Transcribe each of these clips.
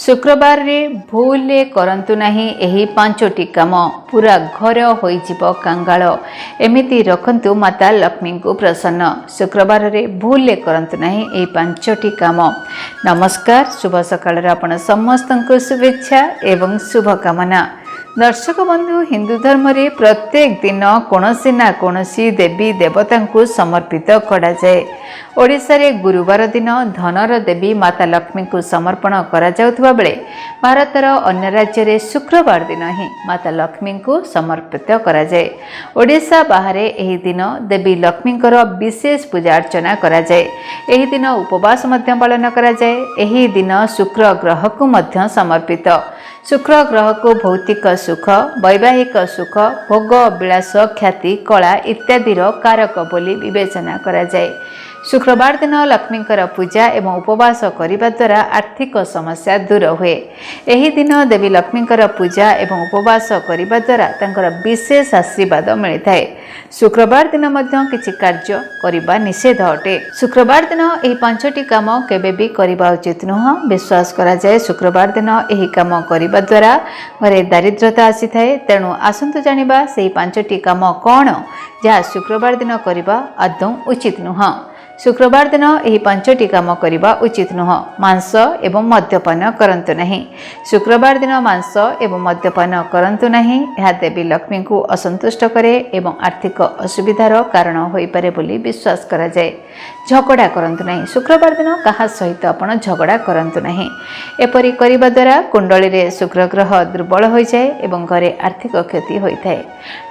शुक्रबार रे भूल करंतु नहीं एही पांचोटी काम पूरा घर होइजिब कांगाल एमिति रखंतु माता लक्ष्मी को प्रसन्न। शुक्रबार रे भूल करंतु नहीं एही पांचोटी काम। नमस्कार, शुभ सकाळ आपण समस्तंको शुभेच्छा एवं शुभकामना। दर्शक बंधु, हिंदू धर्म रे प्रत्येक दिन कोनोसी ना कोनोसी देवी देवता को समर्पित करा जाए। ओडिशा रे गुरुवार दिन धनर देवी माता लक्ष्मी को समर्पण करा जाउथबा बेले भारतर अन्य राज्य रे शुक्रवार दिन ही माता लक्ष्मी को समर्पित करा जाए। ओडिशा बाहर एही दिन देवी लक्ष्मी विशेष पूजा अर्चना करा जाए। एही दिन उपवास मध्य पालन करा जाए। एही दिन शुक्र ग्रह को मध्य समर्पित। शुक्र ग्रह को भौतिक सुख, वैवाहिक सुख, भोग विलास, ख्याति, कला इत्यादिर कारक बोली विवेचना करा जाए। शुक्रवार दिन लक्ष्मीकर पूजा एवं उपवास करने द्वारा आर्थिक समस्या दूर हुए। एही दिन देवी लक्ष्मीकर पूजा एवं उपवास करने द्वारा तांकर विशेष आशीर्वाद मिलता है। शुक्रवार दिन मध्य किछि कार्य करिबा निषेध अटे। शुक्रवार दिन एही पांचटी काम केबे भी करिबा उचित नुह। विश्वास करा जाए शुक्रवार दिन एही काम करिबा द्वारा घरे दारिद्रता आसी थाए। तेणु आसंतु जानिबा सेही पांचटी काम कोन जहा शुक्रवार दिन करिबा आदौ उचित नुह। शुक्रवार दिन एही पांचटी काम करिबा उचित नुह। मांस एवं मद्यपान करंतु नहीं। शुक्रवार दिन मांस एवं मद्यपान करंतु नहीं। यह देवी लक्ष्मी को असंतुष्ट करे एवं आर्थिक असुविधार कारण होई पारे बोली विश्वास करा जाए। झगड़ा करंतु नहीं। शुक्रवार दिन कहा सहित आपण झगड़ा करंतु नहीं। एपरि करिबा द्वारा कुंडली रे शुक्र ग्रह दुर्बल होई जाए एवं घरे आर्थिक क्षति होई थाए।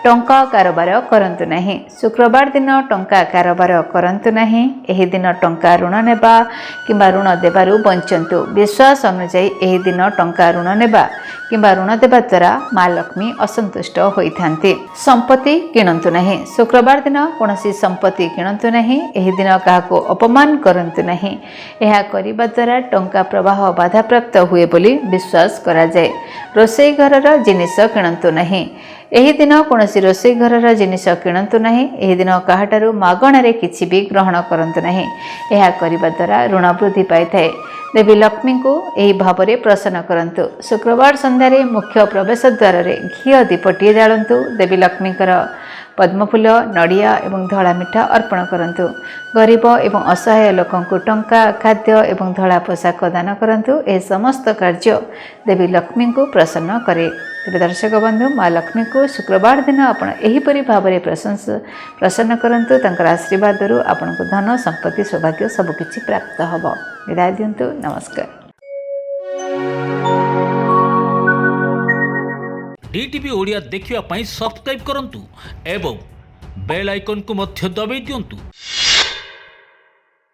टंका कारोबार करंतु नहीं। शुक्रवार दिन टंका कारोबार करंतु नहीं। एही दिन टंका ऋण नेबा किंबा ऋण देबारु बंचंतु। विश्वास अनुसार एही दिन टंका ऋण नेबा किंबा ऋण देबा द्वारा माँ लक्ष्मी असंतुष्ट होइथांती। संपत्ति किणंतु नहीं। शुक्रवार दिन कोनोसी संपत्ति किणंतु नहीं। एही दिन काहाको अपमान करंतु नहीं। एहा करिबा द्वारा टंका प्रवाह बाधा प्राप्त हुए बोली विश्वास करा जाए। रोषेई घरर जिनिस किणंतु नहीं। एही दिन कोनोसी रोषेई घरर जिनिस किणंतु नहीं। एही दिन काहाटारु मागणारे किछि भी ग्रहण करंतु नहीं। एहा करिबा द्वारा ऋण वृद्धि पाई थाए। देवी लक्ष्मी को यही भाव में प्रसन्न करंतु। शुक्रवार संध्यारे मुख्य प्रवेश द्वार रे घी दीपटीए जालंतु। देवी लक्ष्मीकर पद्मफूल, नड़िया एवं धड़ा मिठा अर्पण करंतु। गरीब एवं असहाय लोकंकु टंका, खाद्य एवं धड़ा पोशाक दान करंतु। ए समस्त कार्य देवी लक्ष्मी को प्रसन्न करे। तेरे दर्शक बंधु, माँ लक्ष्मी को शुक्रवार दिन आपण एहीपरि भाव में प्रसन्न करंतु। तांकर आशीर्वाद आपण को धन, संपत्ति, सौभाग्य सबकिछि प्राप्त हब। विदाय दियंतु। नमस्कार। डीटीवी ओडिया देखिवा पई सब्सक्राइब करंतु एवं बेल आइकन को मध्य दबाई दियंतु।